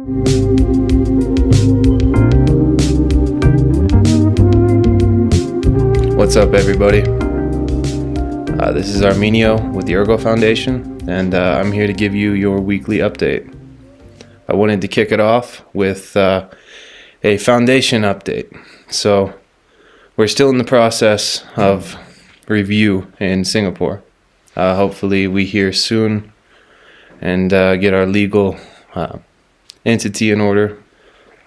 What's up, everybody? This is Armeanio with the Ergo Foundation, and I'm here to give you your weekly update. I wanted to kick it off with a foundation update. So we're still in the process of review in Singapore. Hopefully we hear soon and get our legal entity in order.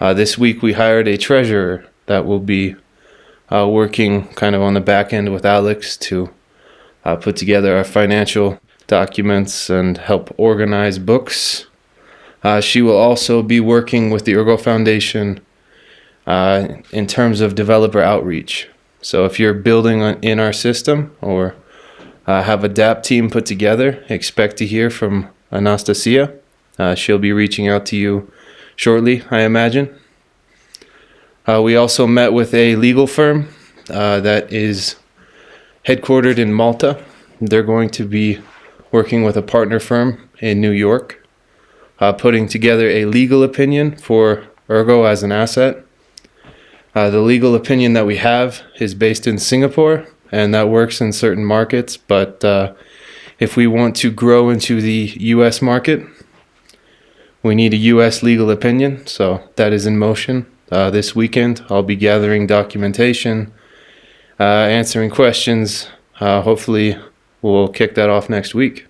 This week we hired a treasurer that will be working kind of on the back end with Alex to put together our financial documents and help organize books. She will also be working with the Ergo Foundation in terms of developer outreach. So if you're building in our system or have a dApp team put together, expect to hear from Anastasia. She'll be reaching out to you shortly, I imagine. We also met with a legal firm that is headquartered in Malta. They're going to be working with a partner firm in New York, putting together a legal opinion for Ergo as an asset. The legal opinion that we have is based in Singapore, and that works in certain markets, but if we want to grow into the US market, we need a US legal opinion, so that is in motion. This weekend, I'll be gathering documentation, answering questions. Hopefully, we'll kick that off next week.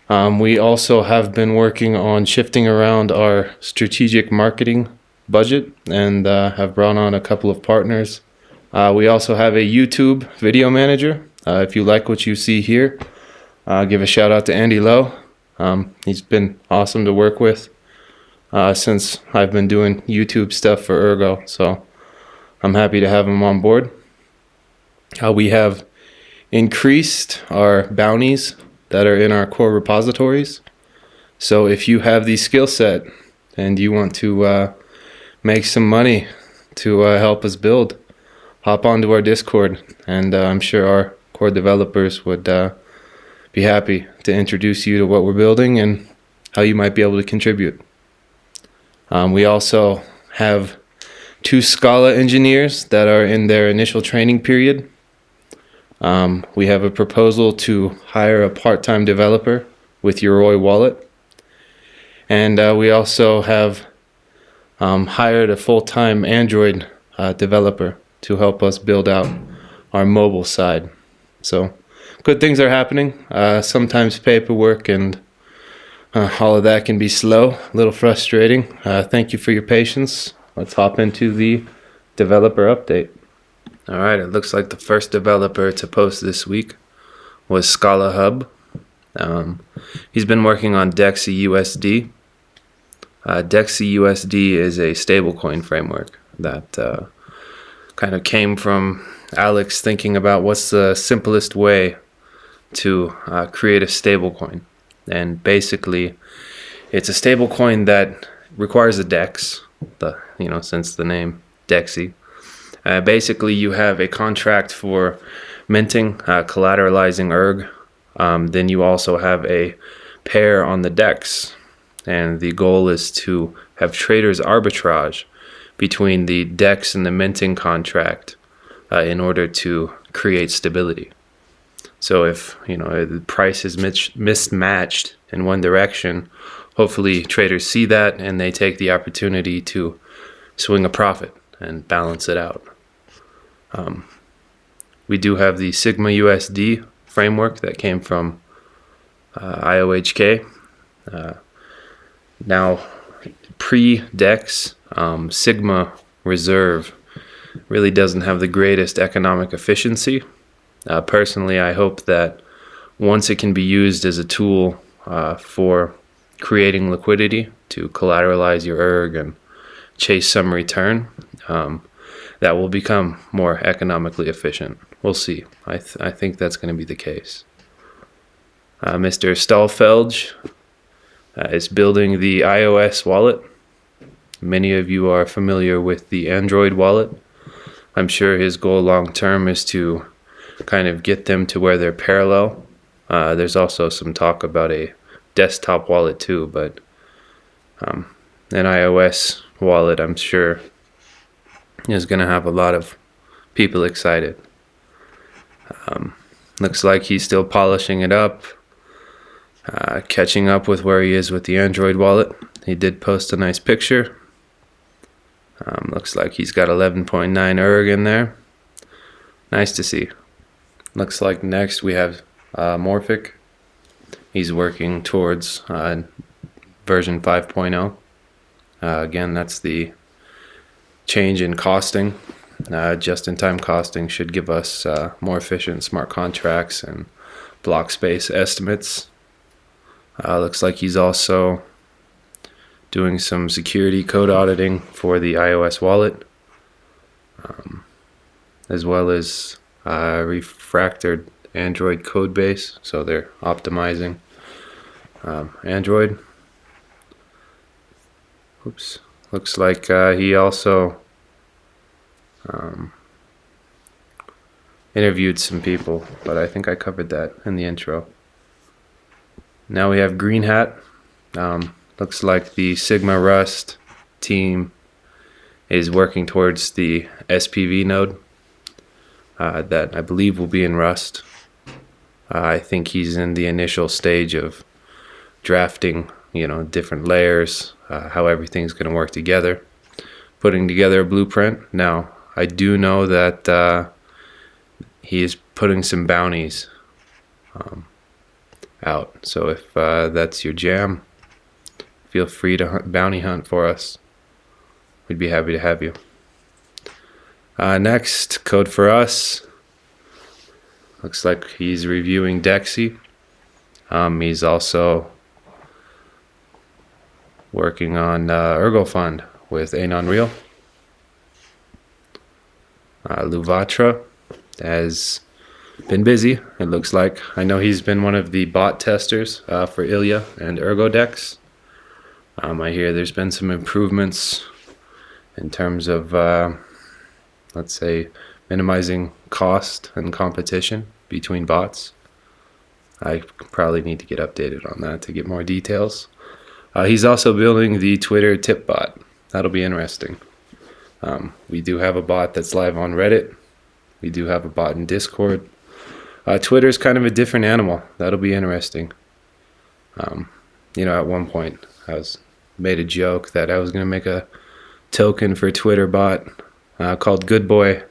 We also have been working on shifting around our strategic marketing budget and have brought on a couple of partners. We also have a YouTube video manager. If you like what you see here, give a shout out to Andy Lowe. He's been awesome to work with since I've been doing YouTube stuff for Ergo, so I'm happy to have him on board. We have increased our bounties that are in our core repositories. So if you have the skill set and you want to make some money to help us build, hop onto our Discord, and I'm sure our core developers would be happy to introduce you to what we're building and how you might be able to contribute. We also have 2 Scala engineers that are in their initial training period. We have a proposal to hire a part-time developer with Yoroi Wallet. And we also have hired a full-time Android developer to help us build out our mobile side. So good things are happening. Sometimes paperwork and all of that can be slow, a little frustrating. Thank you for your patience. Let's hop into the developer update. All right, it looks like the first developer to post this week was Scalahub. He's been working on DEXY USD. DEXY USD is a stablecoin framework that kind of came from Alex thinking about what's the simplest way to create a stablecoin. And basically, it's a stablecoin that requires a DEX, since the name DEXY. Basically, you have a contract for minting, collateralizing ERG. Then you also have a pair on the DEX. And the goal is to have traders arbitrage between the DEX and the minting contract in order to create stability. So if the price is mismatched in one direction, hopefully traders see that and they take the opportunity to swing a profit and balance it out. We do have the Sigma USD framework that came from IOHK. Now, pre-DEX, Sigma Reserve really doesn't have the greatest economic efficiency. Personally, I hope that once it can be used as a tool for creating liquidity to collateralize your ERG and chase some return, that will become more economically efficient. We'll see. I think that's going to be the case. MrStahlfelge is building the iOS wallet. Many of you are familiar with the Android wallet. I'm sure his goal long term is to kind of get them to where they're parallel. There's also some talk about a desktop wallet too, but an iOS wallet, I'm sure, is going to have a lot of people excited. Looks like he's still polishing it up, catching up with where he is with the Android wallet. He did post a nice picture. Looks like he's got 11.9 erg in there. Nice to see. Looks like next we have Morphic. He's working towards version 5.0. Again, that's the change in costing. Just-in-time costing should give us more efficient smart contracts and block space estimates. Looks like he's also doing some security code auditing for the iOS wallet, as well as refactored Android code base, so they're optimizing Android. Oops. Looks like he also interviewed some people, but I think I covered that in the intro. Now we have greenhat. Looks like the Sigma Rust team is working towards the SPV node that I believe will be in Rust. I think he's in the initial stage of drafting, different layers, how everything's going to work together, putting together a blueprint. Now, I do know that he is putting some bounties out. So if that's your jam, feel free to bounty hunt for us. We'd be happy to have you. Next, code for us. Looks like he's reviewing DEXY. He's also working on ErgoFund with Anon Real. Luivatra has been busy, it looks like. I know he's been one of the bot testers for Ilya and ErgoDEX. I hear there's been some improvements in terms of, let's say, minimizing cost and competition between bots. I probably need to get updated on that to get more details. He's also building the Twitter Tipbot. That'll be interesting. We do have a bot that's live on Reddit. We do have a bot in Discord. Twitter's kind of a different animal. That'll be interesting. At one point I made a joke that I was going to make a token for Twitter bot called Good Boy,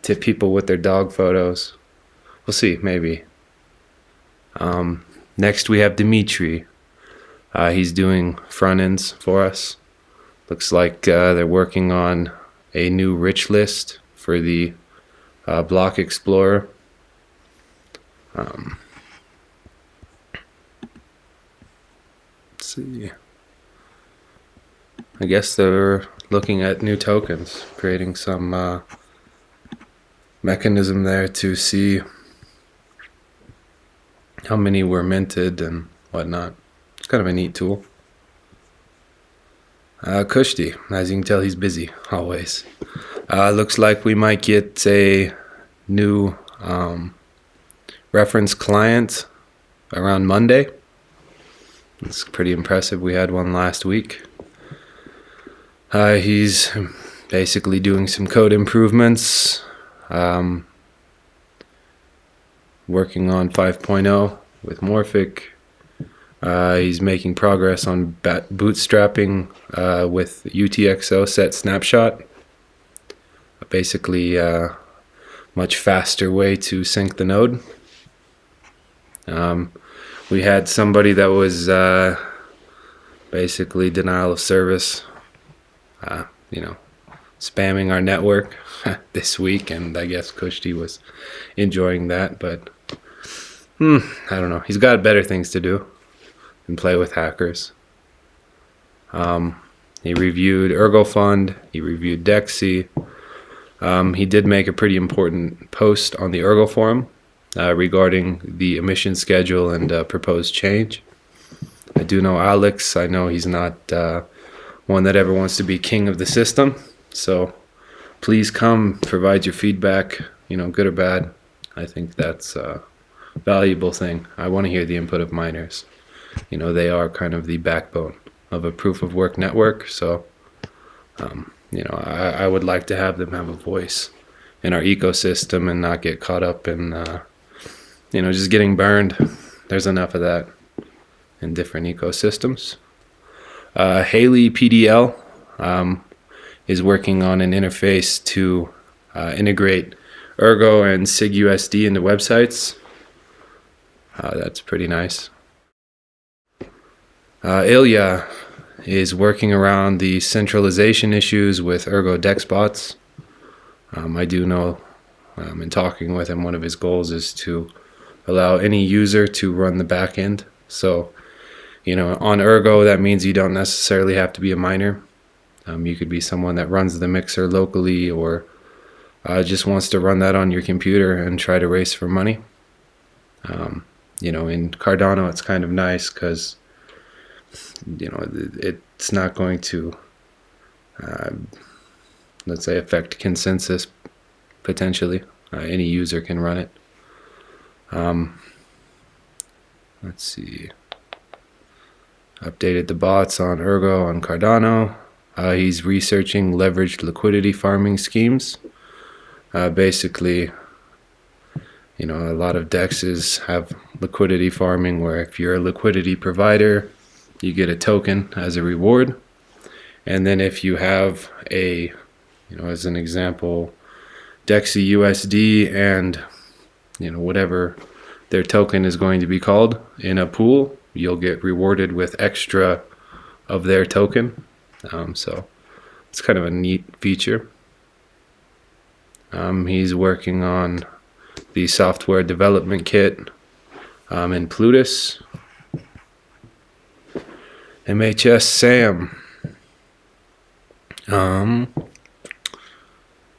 tip people with their dog photos. We'll see, maybe. Next we have Dimitri. He's doing front ends for us. Looks like they're working on a new rich list for the Block Explorer. Let's see. I guess they're looking at new tokens, creating some mechanism there to see how many were minted and whatnot. It's kind of a neat tool. Kushti, as you can tell, he's busy always. Looks like we might get a new reference client around Monday. It's pretty impressive. We had one last week. He's basically doing some code improvements, working on 5.0 with Morphic. He's making progress on bootstrapping with UTXO set snapshot. Basically, much faster way to sync the node. We had somebody that was basically denial of service, spamming our network this week, and I guess Kushti was enjoying that, but I don't know. He's got better things to do than play with hackers. He reviewed ErgoFund, he reviewed DEXY. He did make a pretty important post on the Ergo forum regarding the emission schedule and proposed change. I do know Alex. I know he's not one that ever wants to be king of the system. So please come provide your feedback, good or bad. I think that's a valuable thing. I want to hear the input of miners. They are kind of the backbone of a proof of work network. So, you know, I would like to have them have a voice in our ecosystem and not get caught up in, you know, just getting burned. There's enough of that in different ecosystems. haileypdll is working on an interface to integrate Ergo and DEXY USD into websites. That's pretty nice. Ilya is working around the centralization issues with ErgoDEX bots. I do know, in talking with him, one of his goals is to allow any user to run the backend. So, you know, on Ergo, that means you don't necessarily have to be a miner. You could be someone that runs the mixer locally, or just wants to run that on your computer and try to race for money. You know, in Cardano, it's kind of nice because, you know, it's not going to, let's say, affect consensus potentially. Any user can run it. Let's see. Updated the bots on Ergo on Cardano. He's researching leveraged liquidity farming schemes. Basically, you know, a lot of DEXs have liquidity farming where if you're a liquidity provider, you get a token as a reward. And then if you have a, you know, as an example, DEXY USD and, you know, whatever their token is going to be called in a pool, you'll get rewarded with extra of their token. So it's kind of a neat feature. He's working on the software development kit in Plutus. MHS Sam.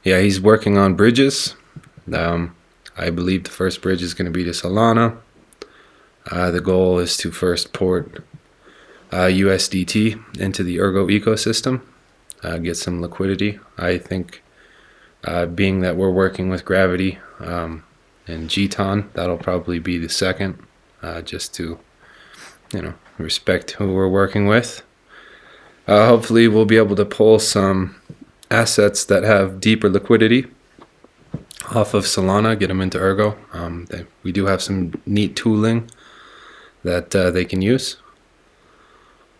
Yeah, he's working on bridges. I believe the first bridge is going to be to Solana. The goal is to first port USDT into the Ergo ecosystem, get some liquidity. I think being that we're working with Gravity and Gton, that'll probably be the second, just to, you know, respect who we're working with. Hopefully we'll be able to pull some assets that have deeper liquidity off of Solana, get them into Ergo. We do have some neat tooling that they can use.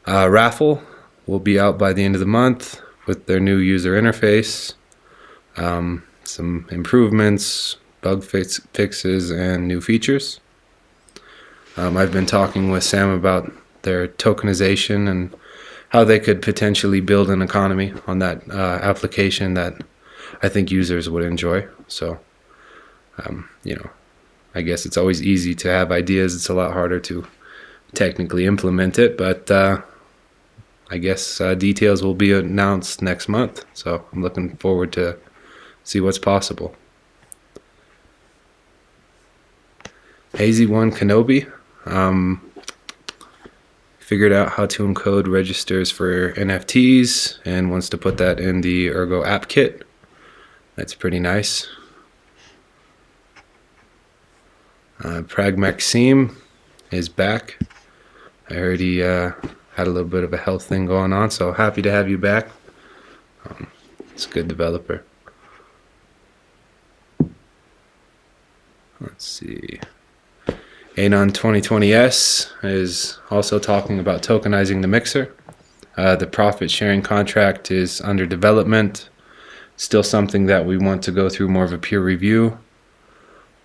Raffle will be out by the end of the month with their new user interface, some improvements, bug fixes, and new features. I've been talking with Sam about their tokenization and how they could potentially build an economy on that application that I think users would enjoy. So, you know, I guess it's always easy to have ideas. It's a lot harder to technically implement it, but I guess details will be announced next month. So I'm looking forward to see what's possible. hazEyOneKenobi figured out how to encode registers for NFTs and wants to put that in the Ergo appkit. That's pretty nice. Pragmaxim is back. I heard he had a little bit of a health thing going on, so happy to have you back. It's a good developer. Let's see. Anon 2020S is also talking about tokenizing the mixer. The profit sharing contract is under development. Still something that we want to go through more of a peer review.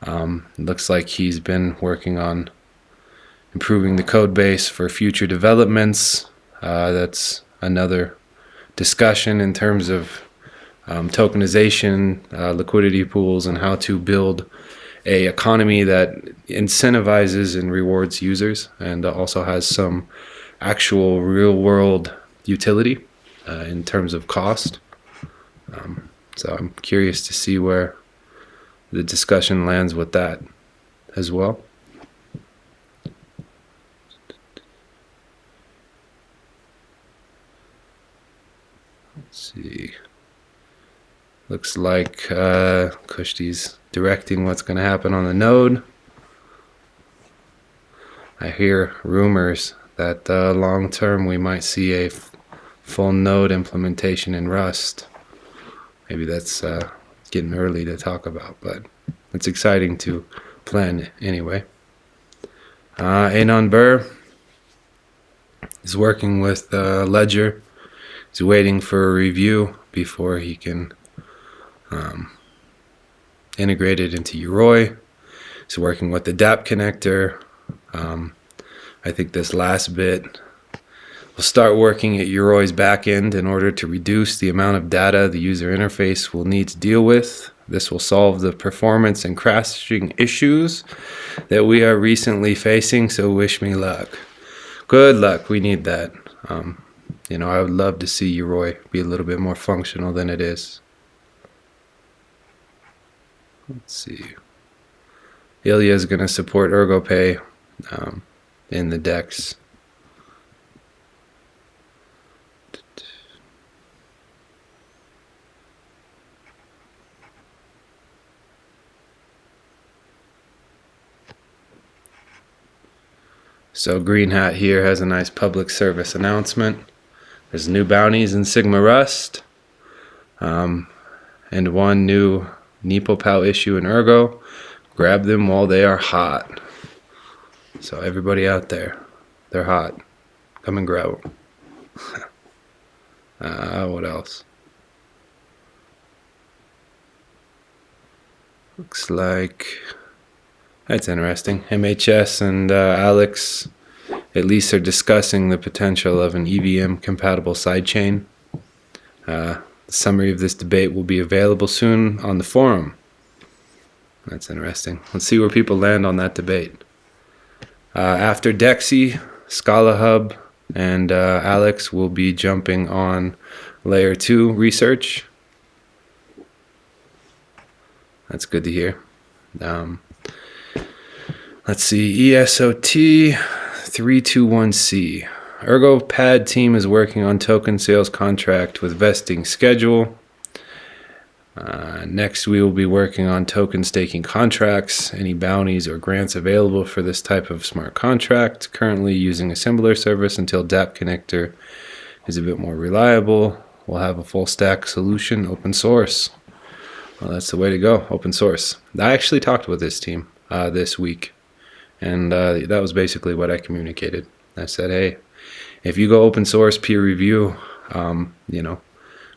It looks like he's been working on improving the code base for future developments. That's another discussion in terms of tokenization, liquidity pools, and how to build a economy that incentivizes and rewards users and also has some actual real world utility in terms of cost. So I'm curious to see where the discussion lands with that as well. Let's see. Looks like Kushti's directing what's going to happen on the node. I hear rumors that long term we might see a full node implementation in Rust. Maybe that's getting early to talk about, but it's exciting to plan anyway. Anon Burr is working with Ledger. He's waiting for a review before he can integrate it into Yoroi. He's working with the dApp connector. I think this last bit will start working at Yoroi's backend in order to reduce the amount of data the user interface will need to deal with. This will solve the performance and crashing issues that we are recently facing, so wish me luck. Good luck, we need that. I would love to see Yoroi be a little bit more functional than it is. Let's see. Ilya is going to support Ergo Pay in the DEX. So greenhat here has a nice public service announcement. There's new bounties in Sigma Rust, and one new NepoPal issue in Ergo. Grab them while they are hot. So everybody out there, they're hot. Come and grab them. What else? Looks like that's interesting. MHS and Alex at least are discussing the potential of an EVM compatible sidechain. The summary of this debate will be available soon on the forum. That's interesting. Let's see where people land on that debate. After DEXY, Scalahub and Alex will be jumping on layer 2 research. That's good to hear. Let's see, ESOT321C. Ergo Pad team is working on token sales contract with vesting schedule. Next, we will be working on token staking contracts. Any bounties or grants available for this type of smart contract. Currently using a similar service until dApp connector is a bit more reliable. We'll have a full stack solution, open source. Well, that's the way to go, open source. I actually talked with this team this week. And that was basically what I communicated. I said, hey, if you go open source, peer review,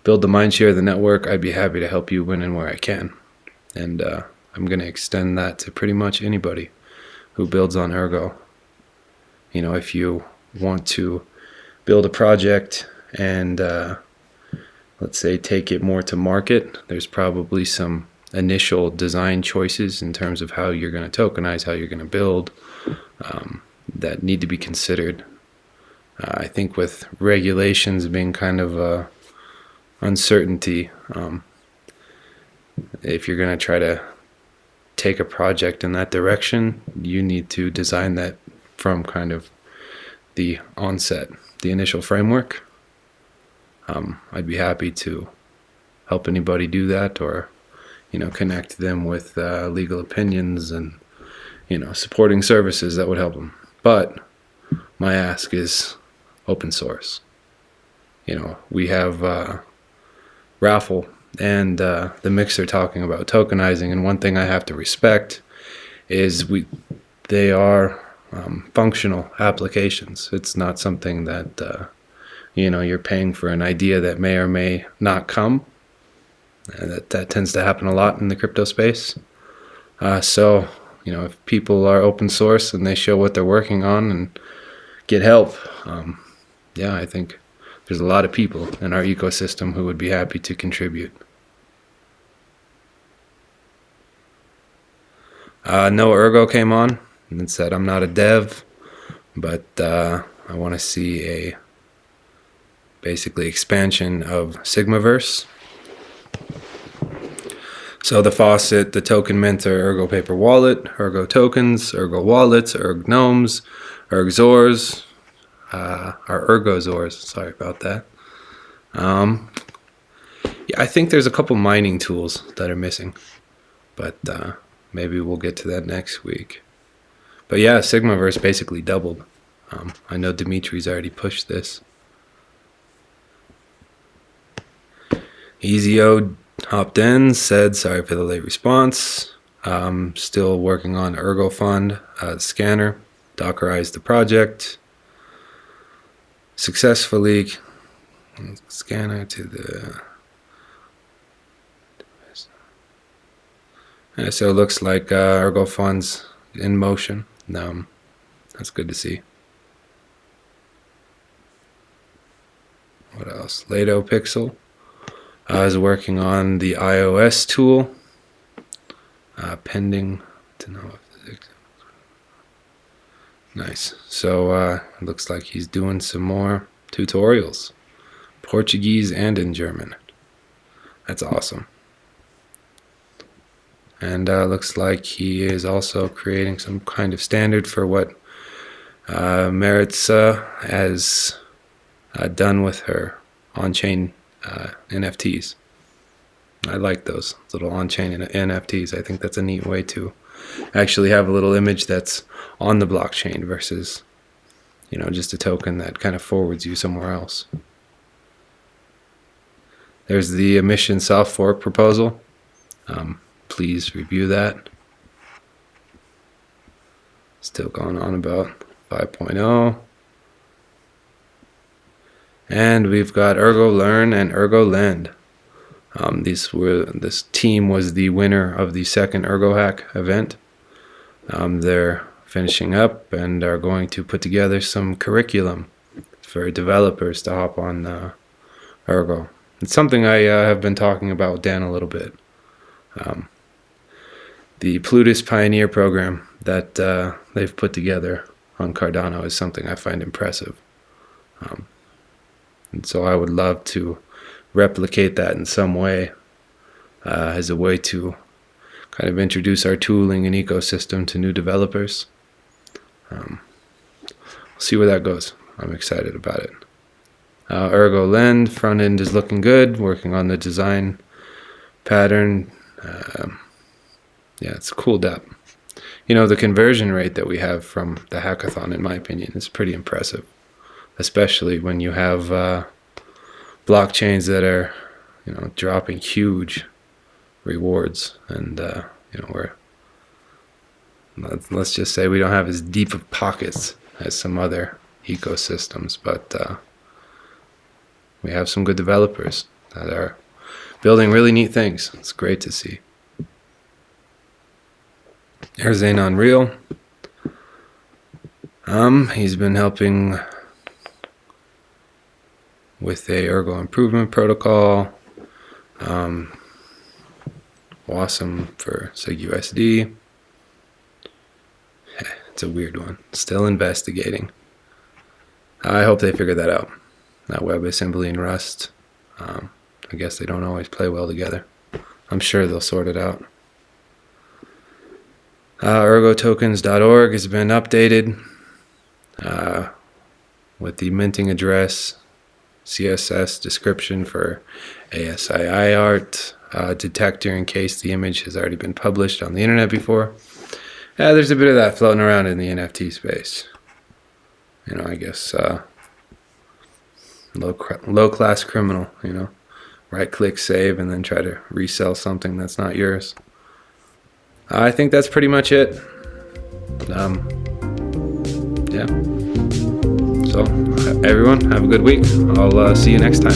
build the mind share of the network, I'd be happy to help you when and where I can. And I'm going to extend that to pretty much anybody who builds on Ergo. If you want to build a project and, let's say, take it more to market, there's probably some initial design choices in terms of how you're going to tokenize, how you're going to build, that need to be considered. I think with regulations being kind of uncertainty, if you're going to try to take a project in that direction, you need to design that from kind of the onset, the initial framework. I'd be happy to help anybody do that, or connect them with legal opinions and, supporting services that would help them. But my ask is open source. We have Raffle and the Mixer talking about tokenizing, and one thing I have to respect is they are functional applications. It's not something that, you're paying for an idea that may or may not come. That tends to happen a lot in the crypto space. So, if people are open source and they show what they're working on and get help, I think there's a lot of people in our ecosystem who would be happy to contribute. No Ergo came on and said, I'm not a dev, but I want to see a basically expansion of Sigmaverse. So the faucet, the token minter, Ergo Paper Wallet, Ergo Tokens, Ergo Wallets, Ergo Gnomes, Ergzors, or Ergozors, sorry about that. I think there's a couple mining tools that are missing, but maybe we'll get to that next week. But yeah, Sigmaverse basically doubled I know Dimitri's already pushed this. EasyO hopped in, said sorry for the late response. Still working on ErgoFund scanner, Dockerized the project successfully. Scanner to the. Yeah, so it looks like ErgoFund's in motion. That's good to see. What else? Lato Pixel is working on the iOS tool. Pending to know if it's nice. So it looks like he's doing some more tutorials, Portuguese and in German. That's awesome. And looks like he is also creating some kind of standard for what Maritza has done with her on-chain NFTs. I like those little on-chain NFTs. I think that's a neat way to actually have a little image that's on the blockchain versus, just a token that kind of forwards you somewhere else. There's the Emission soft fork proposal. Please review that. Still going on about 5.0. And we've got Ergo-Learn and Ergo-Lend. This team was the winner of the second ErgoHack event. They're finishing up and are going to put together some curriculum for developers to hop on Ergo. It's something I have been talking about with Dan a little bit. The Plutus Pioneer program that they've put together on Cardano is something I find impressive. And so I would love to replicate that in some way as a way to kind of introduce our tooling and ecosystem to new developers. We'll see where that goes. I'm excited about it. Ergo-Lend front end is looking good, working on the design pattern. Yeah, it's a cool dApp. The conversion rate that we have from the hackathon, in my opinion, is pretty impressive, especially when you have blockchains that are, dropping huge rewards, and let's just say we don't have as deep of pockets as some other ecosystems, but we have some good developers that are building really neat things. It's great to see. Here's Zane Unreal. He's been helping with a Ergo Improvement Protocol. Awesome for DEXY USD. It's a weird one. Still investigating. I hope they figure that out. That WebAssembly and Rust. I guess they don't always play well together. I'm sure they'll sort it out. ErgoTokens.org has been updated with the minting address, CSS description for ASII art, detector in case the image has already been published on the internet before. There's a bit of that floating around in the NFT space. I guess low-class criminal, right-click save and then try to resell something that's not yours. I think that's pretty much it. Yeah. So, everyone, have a good week. I'll see you next time.